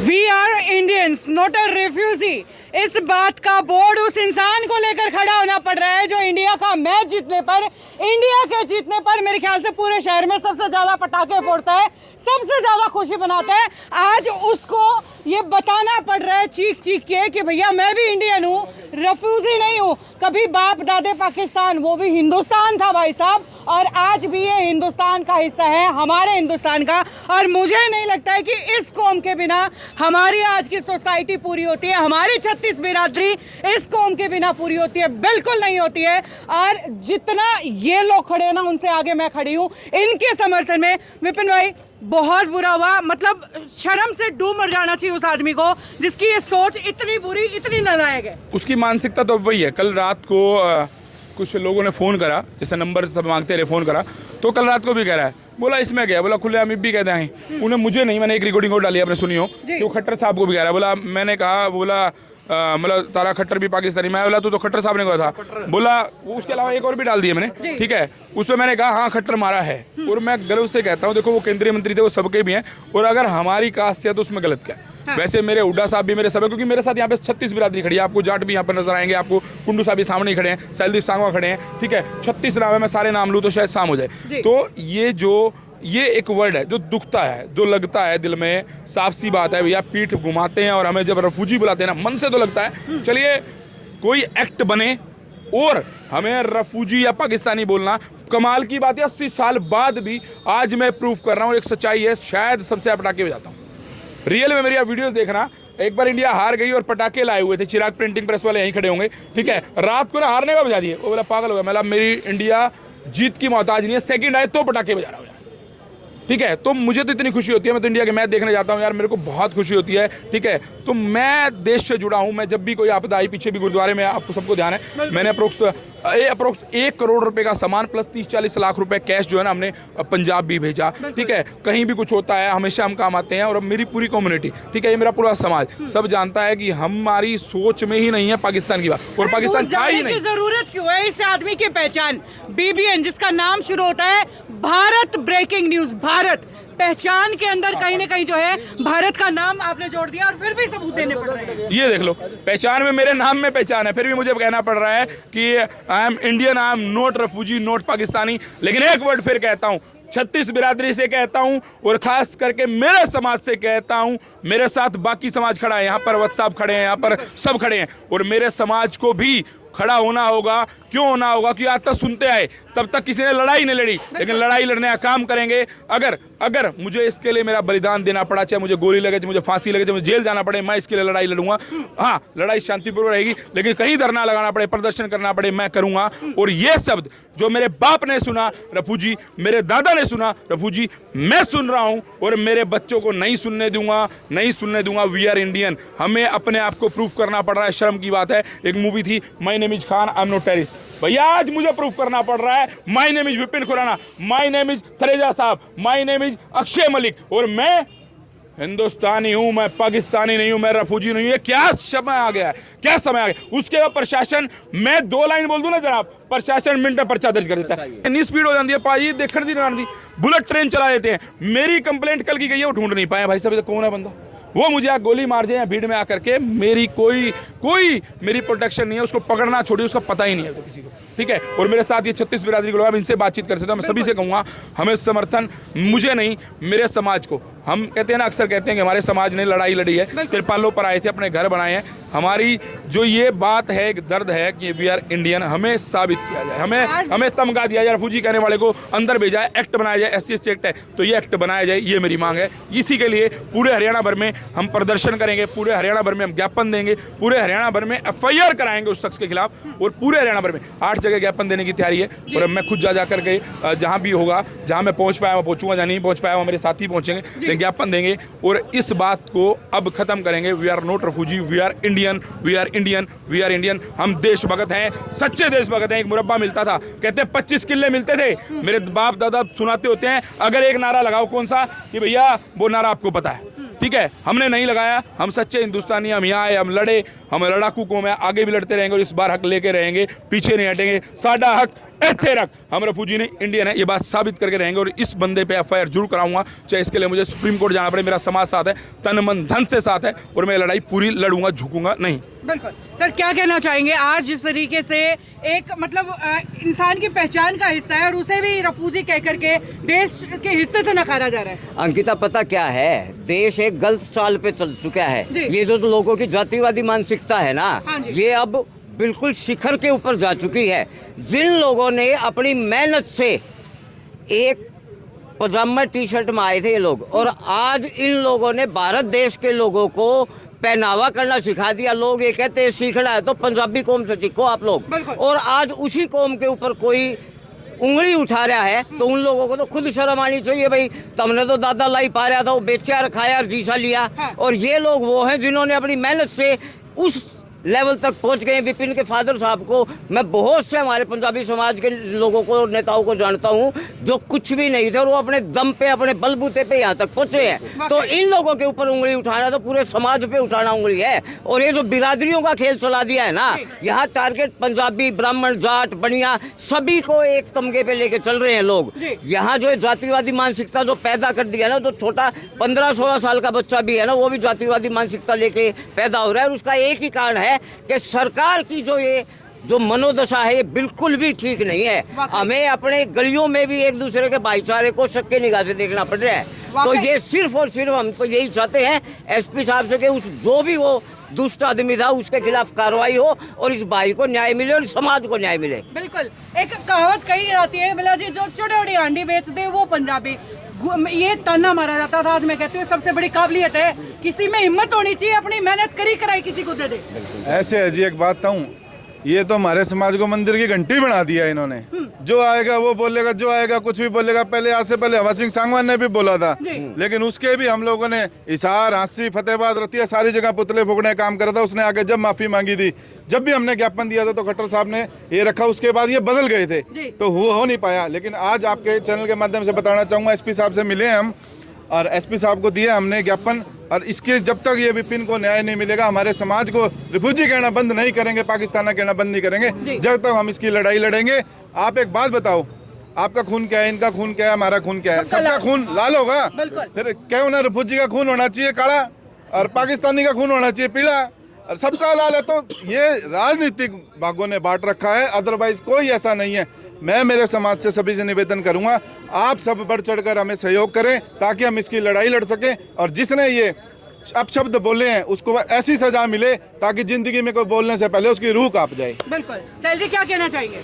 We are Indians not a refugee. इस बात का बोर्ड उस इंसान को लेकर खड़ा होना पड़ रहा है जो इंडिया का मैच जीतने पर, इंडिया के जीतने पर मेरे ख्याल से पूरे शहर में सबसे ज्यादा पटाखे फोड़ता है, सबसे ज्यादा खुशी बनाता है। आज उसको ये बताना पड़ रहा है चीख चीख के कि भैया मैं भी इंडियन हूँ, रेफ्यूजी नहीं हूँ। कभी बाप दादे पाकिस्तान, वो भी हिंदुस्तान था भाई साहब, और आज भी ये हिंदुस्तान का हिस्सा है, हमारे हिंदुस्तान का। और मुझे नहीं लगता है कि इस कौम के बिना हमारी आज की सोसाइटी पूरी होती है, हमारी 36 बिरादरी इस कौम के बिना पूरी होती है, बिल्कुल नहीं होती है। और जितना ये लोग खड़े हैं ना, उनसे आगे मैं खड़ी हूँ इनके समर्थन में। विपिन भाई, बहुत बुरा हुआ, मतलब शर्म से डूब मर जाना चाहिए उस आदमी को जिसकी ये सोच इतनी बुरी, इतनी नालायक है। उसकी मानसिकता तो वही है। कल रात को कुछ लोगों ने फ़ोन करा, जैसे नंबर सब मांगते रहे, फ़ोन करा तो कल रात को भी कह रहा है, बोला इसमें गया, बोला खुले आम भी कहते हैं उन्हें, मुझे नहीं, मैंने एक रिकॉर्डिंग और डाली, आपने सुनी हो, तो खट्टर साहब को भी कह रहा है, बोला मैंने कहा, बोला मतलब तारा खट्टर भी पाकिस्तानी, मैं बोला तो खट्टर साहब ने कहा था, बोला उसके अलावा एक और भी डाल दिया मैंने, ठीक है, उसमें मैंने कहा हाँ खट्टर मारा है। और मैं गर्व से कहता हूँ, देखो वो केंद्रीय मंत्री थे, वो सबके भी हैं, और अगर हमारी कास्ट है तो उसमें गलत क्या है। हाँ। वैसे मेरे हुड्डा साहब भी मेरे सब है, क्योंकि मेरे साथ यहाँ पे 36 बिरादरी खड़ी है, आपको जाट भी यहाँ पर नजर आएंगे, आपको कुंडू साहब भी सामने ही खड़े हैं, सैलदीप सांगवा खड़े हैं, ठीक है, 36 नाम है, मैं सारे नाम लूँ तो शायद शाम हो जाए। तो ये एक वर्ड है जो दुखता है, जो लगता है दिल में, साफ सी बात है भैया, पीठ घुमाते हैं और हमें जब रेफ्यूजी बुलाते हैं ना, मन से तो लगता है चलिए कोई एक्ट बने और हमें रेफ्यूजी या पाकिस्तानी बोलना। कमाल की बात है, 80 साल बाद भी आज मैं प्रूफ कर रहा हूँ, एक सच्चाई है, शायद सबसे पटाखे बजाता हूँ रियल में। मेरी आप वीडियोस देखना, एक बार इंडिया हार गई और पटाखे लाए हुए थे, चिराग प्रिंटिंग प्रेस वाले यहीं खड़े होंगे, ठीक है, रात को ना हारने का बजा दिए, वो बोला पागल हो गया, मतलब मेरी इंडिया जीत की मोहताज नहीं है, सेकंड आए तो पटाखे बजा रहा हूँ, ठीक है। तो मुझे तो इतनी खुशी होती है, मैं तो इंडिया के मैच देखने जाता हूँ यार, मेरे को बहुत खुशी होती है, ठीक है। तो मैं देश से जुड़ा हूँ, मैं जब भी कोई आपदा आई, पीछे भी गुरुद्वारे में आपको सबको ध्यान है, मैंने अप्रोक्स 1 करोड़ रुपए का सामान प्लस 30-40 लाख रुपए कैश जो है ना, हमने पंजाब भी भेजा, ठीक है। कहीं भी कुछ होता है हमेशा हम काम आते हैं, और अब मेरी पूरी कम्युनिटी, ठीक है, ये मेरा पूरा समाज सब जानता है कि हमारी सोच में ही नहीं है पाकिस्तान की बात, और पाकिस्तान था ही नहीं। जरूरत क्यों है इस आदमी की पहचान BBN, जिसका नाम शुरू होता है भारत ब्रेकिंग न्यूज, भारत पहचान के अंदर कहीं ना कहीं जो है भारत का नाम आपने जोड़ दिया, और फिर भी सबूत देने पड़ रहे हैं। ये देख लो, पहचान में मेरे नाम में पहचान है, फिर भी मुझे कहना पड़ रहा है कि I am Indian, I am not refugee, not Pakistani. लेकिन एक वर्ड फिर कहता हूँ, 36 बिरादरी से कहता हूं, और खास करके मेरे समाज से कहता हूं, मेरे साथ बाकी समाज खड़ा है, यहाँ पर वत्स साहब खड़े हैं, यहाँ पर सब खड़े हैं, और मेरे समाज को भी खड़ा होना होगा। क्यों होना होगा? कि आज तक सुनते आए, तब तक किसी ने लड़ाई नहीं लड़ी, लेकिन लड़ाई लड़ने का काम करेंगे। अगर मुझे इसके लिए मेरा बलिदान देना पड़ा, चाहे मुझे गोली लगे, चाहे मुझे फांसी लगे, चाहे मुझे जेल जाना पड़े, मैं इसके लिए लड़ाई लड़ूंगा। हाँ, लड़ाई शांतिपूर्वक रहेगी, लेकिन कहीं धरना लगाना पड़े, प्रदर्शन करना पड़े, मैं करूंगा। और ये शब्द जो मेरे बाप ने सुना रेफ्यूजी, मेरे दादा ने सुना रेफ्यूजी, मैं सुन रहा हूं, और मेरे बच्चों को नहीं सुनने दूंगा, नहीं सुनने दूंगा। वी आर इंडियन, हमें अपने आप को प्रूफ करना पड़ रहा है। शर्म की बात है, एक मूवी थी my name is Khan, I am not terrorist, भैया आज मुझे प्रूफ करना पड़ रहा है। My name is Vipin Khurana, my name is Thareja sahab, my name is Akshay Malik, और मैं हिंदुस्तानी हूं, मैं पाकिस्तानी नहीं हूं, मैं रेफ्यूजी नहीं हूं। ये क्या समय आ गया है, क्या समय आ गया। उसके बाद प्रशासन, मैं 2 लाइन बोल दूं ना जनाब, प्रशासन मिनट में पर्चा दर्ज कर देता है। इतनी स्पीड हो जाती है पाजी, देखने दी नहीं, बुलेट ट्रेन चला देते हैं। मेरी कंप्लेंट कल की गई है, वो ढूंढ नहीं पाए भाई साहब, कौन है बंदा, वो मुझे गोली मार जाए भीड़ में आकर के, मेरी कोई मेरी प्रोटेक्शन नहीं है, उसको पकड़ना छोड़िए, उसका पता ही नहीं है तो किसी को, ठीक है। और मेरे साथ ये 36 बिरादरी के लोग, इनसे बातचीत कर सकता हूँ, मैं सभी से कहूँगा, हमें समर्थन, मुझे नहीं, मेरे समाज को। हम कहते हैं ना, अक्सर कहते हैं कि हमारे समाज ने लड़ाई लड़ी है, तिरपालों पर आए थे, अपने घर बनाए हैं। हमारी जो ये बात है, एक दर्द है कि वी आर इंडियन, हमें साबित किया जाए, हमें तमगा दिया जाए, रेफ्यूजी कहने वाले को अंदर भेजा जाए, एक्ट बनाया जाए, SC एक्ट है तो ये एक्ट बनाया जाए, ये मेरी मांग है। इसी के लिए पूरे हरियाणा भर में हम प्रदर्शन करेंगे, पूरे हरियाणा भर में हम ज्ञापन देंगे, पूरे हरियाणा भर में FIR कराएंगे उस शख्स के खिलाफ, और पूरे हरियाणा भर में 8 जगह ज्ञापन देने की तैयारी है। और मैं खुद जा करके जहाँ भी होगा, जहाँ मैं पहुँच पाया मैं पहुँचूंगा, जहाँ नहीं पहुँच पाया वो मेरे साथी पहुँचेंगे, लेकिन ज्ञापन देंगे और इस बात को अब खत्म करेंगे। We are not refugee, we are Indian, we are Indian, we are Indian. हम देशभक्त हैं, सच्चे देशभक्त हैं। एक मुरब्बा मिलता था, कहते 25 किले मिलते थे, मेरे बाप दादा सुनाते होते हैं। अगर एक नारा लगाओ, कौन सा, कि भैया वो नारा आपको पता है, ठीक है, हमने नहीं लगाया। हम सच्चे हिंदुस्तानी, हम यहाँ आए, हम लड़े, हम लड़ाकू कौम है, आगे भी लड़ते रहेंगे और इस बार हक लेके रहेंगे, पीछे नहीं हटेंगे। साडा हक ऐसे रख, हम रेफ्यूजी नहीं इंडियन है, ये बात साबित करके रहेंगे। और इस बंदे पे एफआईआर जरूर कराऊंगा, चाहे इसके लिए मुझे सुप्रीम कोर्ट जाना पड़े। मेरा समाज साथ है, तन मन धन से साथ है, और मैं लड़ाई पूरी लड़ूंगा, झुकूंगा नहीं। बिल्कुल सर, क्या कहना चाहेंगे आज जिस तरीके से एक मतलब इंसान की पहचान का हिस्सा है और उसे भी रेफ्यूजी कह करके देश के हिस्से से नकारा जा रहा है? अंकिता, पता क्या है, देश एक गलत चाल पे चल चुका है। जी। ये जो लोगों की जातिवादी मानसिकता है ना, हाँ जी। ये अब बिल्कुल शिखर के ऊपर जा चुकी है। जिन लोगों ने अपनी मेहनत से एक पजामा टी शर्ट में आए थे ये लोग, और आज इन लोगों ने भारत देश के लोगों को पहनावा करना सिखा दिया। लोग ये कहते हैं सीखना है तो पंजाबी कौम से सीखो आप लोग, बिल्कुल। और आज उसी कौम के ऊपर कोई उंगली उठा रहा है तो उन लोगों को तो खुद शर्म आनी चाहिए। भाई, तुमने तो दादा लाई पा रहा था, वो बेचा और खाया और जीसा लिया। हाँ। और ये लोग वो हैं जिन्होंने अपनी मेहनत से उस लेवल तक पहुंच गए। विपिन के फादर साहब को मैं बहुत से हमारे पंजाबी समाज के लोगों को, नेताओं को जानता हूं जो कुछ भी नहीं थे और वो अपने दम पे, अपने बलबूते पे यहाँ तक पहुंचे हैं। तो इन लोगों के ऊपर उंगली उठाना तो पूरे समाज पे उठाना उंगली है। और ये जो बिरादरियों का खेल चला दिया है ना, यहाँ टारगेट पंजाबी, ब्राह्मण, जाट, बनिया सभी को एक तमगे पे लेके चल रहे हैं लोग। यहाँ जो जातिवादी मानसिकता जो पैदा कर दिया ना, जो छोटा 15-16 साल का बच्चा भी है ना, वो भी जातिवादी मानसिकता लेके पैदा हो रहा है। और उसका एक ही कारण है कि सरकार की जो मनोदशा है ये बिल्कुल भी ठीक नहीं है। हमें अपने गलियों में भी एक दूसरे के भाईचारे को शक के निगाह से देखना पड़ रहा है। तो ये सिर्फ और सिर्फ हम तो यही चाहते हैं एसपी साहब से कि उस जो भी वो दुष्ट आदमी था उसके खिलाफ कार्रवाई हो और इस भाई को न्याय मिले और समाज को न्याय मिले। बिल्कुल, एक कहावत कही जाती है बिला जी, जो छोटी छोटी हांडी बेच दे वो पंजाबी। ये ताना मारा जाता था, आज मैं कहती हूँ सबसे बड़ी काबिलियत है किसी में हिम्मत होनी चाहिए, अपनी मेहनत करी कराई किसी को दे दे। ऐसे है जी, एक बात कहूँ, ये तो हमारे समाज को मंदिर की घंटी बना दिया इन्होंने। जो आएगा वो बोलेगा, जो आएगा कुछ भी बोलेगा। पहले आज से पहले हवा सिंह सांगवान ने भी बोला था, लेकिन उसके भी हम लोगों ने हिसार, हांसी, फतेहाबाद, रतिया सारी जगह पुतले फूकने का काम करा था। उसने आके जब माफी मांगी थी, जब भी हमने ज्ञापन दिया था तो खट्टर साहब ने ये रखा, उसके बाद ये बदल गए थे तो वो हो नहीं पाया। लेकिन आज आपके चैनल के माध्यम से बताना चाहूँगा, एसपी साहब से मिले हम और एसपी साहब को दिया हमने ज्ञापन। और इसके जब तक ये विपिन को न्याय नहीं मिलेगा, हमारे समाज को रिफ्यूजी कहना बंद नहीं करेंगे, पाकिस्तान कहना बंद नहीं करेंगे, जब तक हम इसकी लड़ाई लड़ेंगे। आप एक बात बताओ, आपका खून क्या है, इनका खून क्या है, हमारा खून क्या है? सबका खून लाल होगा। फिर क्यों ना रिफ्यूजी का खून होना चाहिए काला और पाकिस्तानी का खून होना चाहिए पीला, और सबका लाल है। तो ये राजनीतिक भागों ने बांट रखा है, अदरवाइज कोई ऐसा नहीं है। मैं मेरे समाज से सभी से निवेदन करूंगा, आप सब बढ़ चढ़कर हमें सहयोग करें ताकि हम इसकी लड़ाई लड़ सकें। और जिसने ये अपशब्द बोले हैं उसको ऐसी सजा मिले ताकि जिंदगी में कोई बोलने से पहले उसकी रूह कांप जाए। बिल्कुल। सैल जी, क्या कहना चाहेंगे?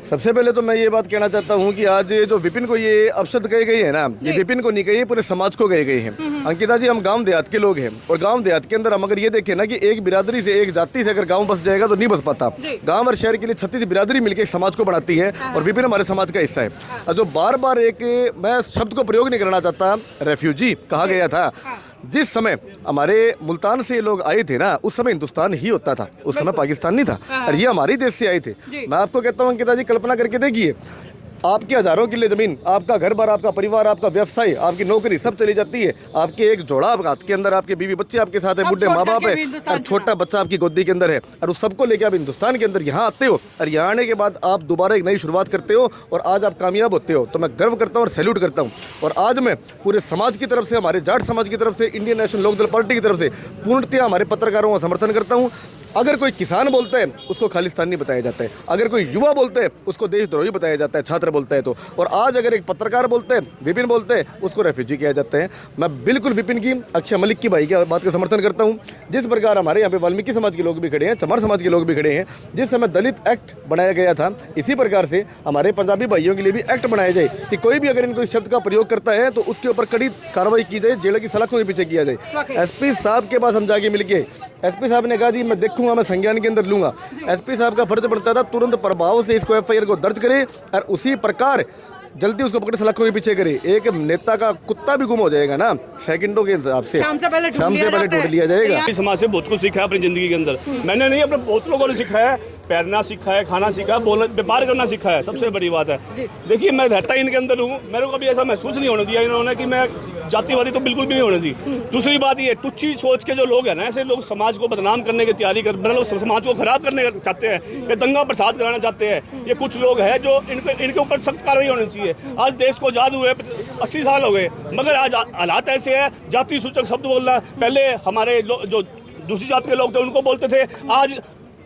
सबसे पहले तो मैं ये बात कहना चाहता हूँ कि आज जो विपिन को ये अपशब्द कहे गए हैं ना, ये विपिन को नहीं कहे, पूरे समाज को कहे गए हैं। अंकिता जी, हम गांव देहात के लोग हैं और गांव देहात के अंदर हम अगर ये देखें ना कि एक बिरादरी से, एक जाति से अगर गांव बस जाएगा तो नहीं बस पाता। गांव और शहर के लिए 36 बिरादरी मिलकर समाज को बढ़ाती है और विपिन हमारे समाज का हिस्सा है। जो बार बार एक, मैं शब्द को प्रयोग नहीं करना चाहता, रेफ्यूजी कहा गया था। जिस समय हमारे मुल्तान से ये लोग आए थे ना, उस समय हिंदुस्तान ही होता था, उस समय पाकिस्तान नहीं था। और ये हमारे देश से आए थे। मैं आपको कहता हूँ अंकिता जी, कल्पना करके देखिए, आपके हजारों किले जमीन, आपका घर बार, आपका परिवार, आपका व्यवसाय, आपकी नौकरी सब चली जाती है। आपके एक जोड़ा हाथ के अंदर, आपके बीवी बच्चे आपके साथ है, बुढ़े माँ बाप है और छोटा बच्चा आपकी गोदी के अंदर है, और उस सबको लेके आप हिंदुस्तान के अंदर यहाँ आते हो और यहाँ आने के बाद आप दोबारा एक नई शुरुआत करते हो और आज आप कामयाब होते हो। तो मैं गर्व करता हूँ और सैल्यूट करता हूँ। और आज मैं पूरे समाज की तरफ से, हमारे जाट समाज की तरफ से, इंडियन नेशनल लोकदल पार्टी की तरफ से पूर्णतया हमारे पत्रकारों का समर्थन करता हूँ। अगर कोई किसान बोलता है उसको खालिस्तानी बताया जाता है, अगर कोई युवा बोलता है उसको देशद्रोही बताया जाता है, छात्र बोलता है तो, और आज अगर एक पत्रकार बोलते हैं, विपिन बोलते हैं, उसको रेफ्यूजी किया जाता है। मैं बिल्कुल विपिन की, अक्षय मलिक की भाई की बात का समर्थन करता हूँ। जिस प्रकार हमारे यहाँ पे वाल्मीकि समाज के लोग भी खड़े हैं, चमार समाज के लोग भी खड़े हैं, जिस समय दलित एक्ट बनाया गया था, इसी प्रकार से हमारे पंजाबी भाइयों के लिए भी एक्ट बनाया जाए कि कोई भी अगर इनको इस शब्द का प्रयोग करता है तो उसके ऊपर कड़ी कार्रवाई की जाए, जेल की सलाखों के पीछे किया जाए। एसपी साहब के पास हम जाके मिल के, एसपी साहब ने कहा जी मैं देखूंगा, मैं संज्ञान के अंदर लूंगा। एसपी साहब का फर्ज पड़ता था तुरंत प्रभाव से इसको एफआईआर को दर्ज करे और उसी प्रकार जल्दी उसको पकड़ सलाखों के पीछे करे। एक नेता का कुत्ता भी गुम हो जाएगा ना, सेकंडों के हिसाब से शाम से पहले ढूंढ लिया जाएगा। समाज से बहुत कुछ सीखा है अपनी जिंदगी के अंदर। मैंने नहीं, अपने बहुत लोगों ने सीखा है। पहनना सीखा है, खाना सीखा है, बोलना, व्यापार करना सीखा है, सबसे बड़ी बात है। देखिए मैं रहता ही इनके अंदर हूँ, मेरे को कभी ऐसा महसूस नहीं होने दिया इन्होंने कि मैं जातिवादी, तो बिल्कुल भी नहीं होने दी। दूसरी बात ये टुच्ची सोच के जो लोग हैं ना, ऐसे लोग समाज को बदनाम करने की तैयारी कर, मतलब समाज को खराब करने चाहते हैं, ये दंगा प्रसाद कराना चाहते हैं। ये कुछ लोग हैं जो इनके ऊपर सख्त कार्रवाई होनी चाहिए। आज देश को आज़ाद हुए 80 साल हो गए, मगर आज हालात ऐसे हैं, जाति सूचक शब्द बोलना, पहले हमारे जो दूसरी जात के लोग थे उनको बोलते थे, आज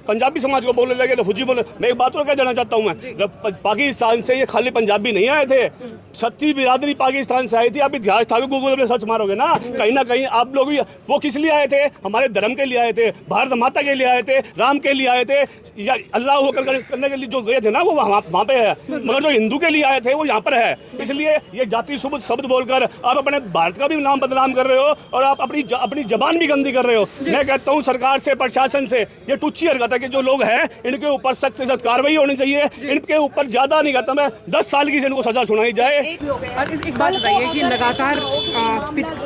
पंजाबी समाज को बोलने लगे, रिफ्यूजी बोले। मैं एक बात और कह देना चाहता हूँ, मैं पाकिस्तान से ये खाली पंजाबी नहीं आए थे, सच्ची बिरादरी पाकिस्तान से आई थी। आप इतिहास था, गूगल में सर्च मारोगे ना कहीं आप लोग भी, वो किस लिए आए थे? हमारे धर्म के लिए आए थे, भारत माता के लिए आए थे, राम के लिए आए थे, या अल्लाह होकर करने के लिए जो गए थे ना, वो वहाँ पे है। मगर जो हिंदू के लिए आए थे वो यहाँ पर है। इसलिए ये जाति शब्द बोलकर आप अपने भारत का भी नाम बदनाम कर रहे हो और आप अपनी जबान भी गंदी कर रहे हो। मैं कहता हूँ सरकार से, प्रशासन से, ये टुच्ची हरकत है कि जो लोग हैं इनके ऊपर सख्त से सख्त कार्रवाई होनी चाहिए। इनके ऊपर ज्यादा नहीं कहता मैं, 10 साल की इनको सजा सुनाई जाए। और एक बात बताइए कि लगातार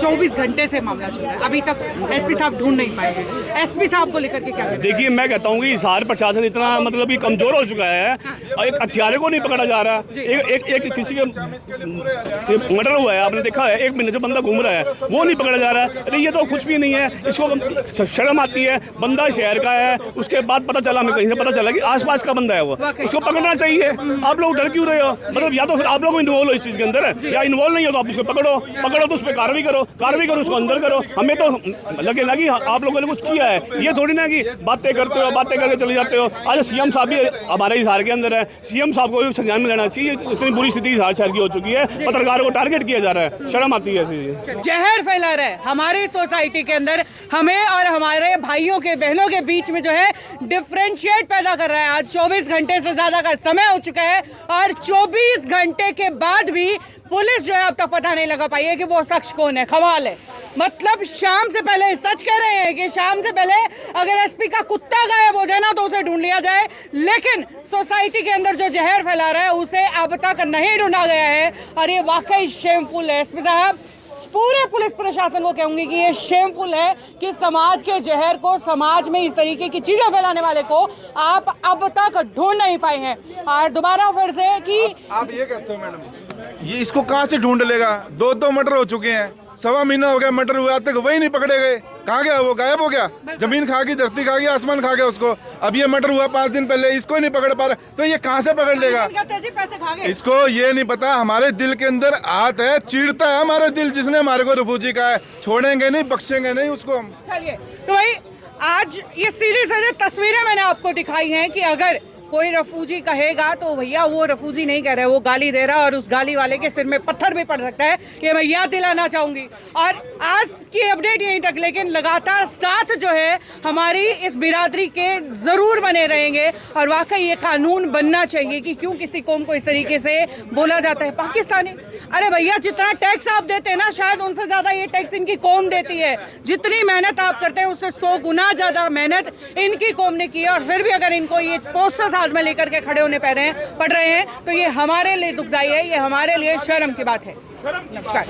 24 घंटे से मामला चल रहा है, अभी तक एसपी साहब ढूंढ नहीं पाए हैं। एसपी साहब को लेकर के क्या कहते हैं? देखिए मैं कहता हूँ कि हिसार प्रशासन इतना मतलब कि कमजोर हो चुका है, एक हथियारे को नहीं पकड़ा जा रहा। एक किसी के मर्डर हुआ है, आपने देखा है, 1 महीने से बंदा घूम रहा है, वो नहीं पकड़ा जा रहा है। अरे ये तो कुछ भी नहीं है, इसको शर्म आती है। बंदा शहर का है, उसके बाद पता चला, हमें कहीं से पता चला कि आसपास का बंदा है वो, उसको पकड़ना चाहिए। आप लोग डर क्यों रहे हो? मतलब या तो फिर आप लोग इन्वॉल्व हो इस चीज के अंदर, या इन्वॉल्व नहीं हो तो आप उसको पकड़ो तो उस पर कार्रवाई करो, उसको अंदर करो। हमें तो लगे ना कि आप लोगों ने कुछ किया है, ये थोड़ी ना कि बातें करते हो, बातें करके चले जाते हो। आज सीएम साहब भी हमारे हिसार के अंदर है, सीएम साहब को भी संज्ञान में लेना चाहिए। इतनी बुरी स्थिति हिसार शहर की हो चुकी है, पत्रकारों को टारगेट किया जा रहा है, शर्म आती है ऐसी। जहर फैला रहा है हमारी सोसाइटी के अंदर, हमें और हमारे भाइयों के बहनों के बीच में जो है डिफरेंशिएट पैदा कर रहा है। आज 24 घंटे से ज्यादा का समय हो चुका है और 24 घंटे के बाद भी पुलिस जो है अब तक पता नहीं लगा पाई है कि वो शख्स कौन है। कमाल है, मतलब शाम से पहले, सच कह रहे हैं कि शाम से पहले अगर एसपी का कुत्ता गायब हो जाए ना तो उसे ढूंढ लिया जाए, लेकिन सोसाइटी के अंदर जो जहर फैला रहा है उसे अब तक नहीं ढूंढा गया है और ये वाकई शेमफुल है। एसपी साहब, पूरे पुलिस प्रशासन को कहूंगी कि ये शेमफुल है कि समाज के जहर को, समाज में इस तरीके की चीजें फैलाने वाले को आप अब तक ढूंढ नहीं पाए हैं। और दोबारा फिर से कि आप ये कहते हो मैडम, ये इसको कहाँ से ढूंढ लेगा? 2 मर्डर हो चुके हैं, 1.25 महीना हो गया मर्डर हुआ, आज तक वही नहीं पकड़े गए। कहाँ गया वो? गायब हो गया, जमीन खा गई, धरती खा गई, आसमान खा गया उसको। अब ये मर्डर हुआ 5 दिन पहले, इसको ही नहीं पकड़ पा रहा, तो ये कहाँ से पकड़ लेगा? इसको ये नहीं पता हमारे दिल के अंदर आत है, चीड़ता है हमारे दिल, जिसने हमारे को रिफ्यूजी कहा है। छोड़ेंगे नहीं, बख्शेंगे नहीं उसको हम। चलिए, तो भाई आज ये सीधी सीधी तस्वीरें मैंने आपको दिखाई हैं कि अगर कोई रफूजी कहेगा तो भैया वो रफूजी नहीं कह रहा है, वो गाली दे रहा है और उस गाली वाले के सिर में पत्थर भी पड़ सकता है, ये मैं याद दिलाना चाहूंगी। और आज की अपडेट यहीं तक, लेकिन लगातार साथ जो है हमारी इस बिरादरी के जरूर बने रहेंगे और वाकई ये कानून बनना चाहिए कि क्यों किसी कौम को इस तरीके से बोला जाता है पाकिस्तानी। अरे भैया, जितना टैक्स आप देते हैं ना, शायद उनसे ज्यादा ये टैक्स इनकी कौम देती है। जितनी मेहनत आप करते हैं उससे 100 गुना ज्यादा मेहनत इनकी कौम ने की है, और फिर भी अगर इनको ये पोस्टर्स हाथ में लेकर के खड़े होने पड़ रहे हैं तो ये हमारे लिए दुखदाई है, ये हमारे लिए शर्म की बात है। नमस्कार।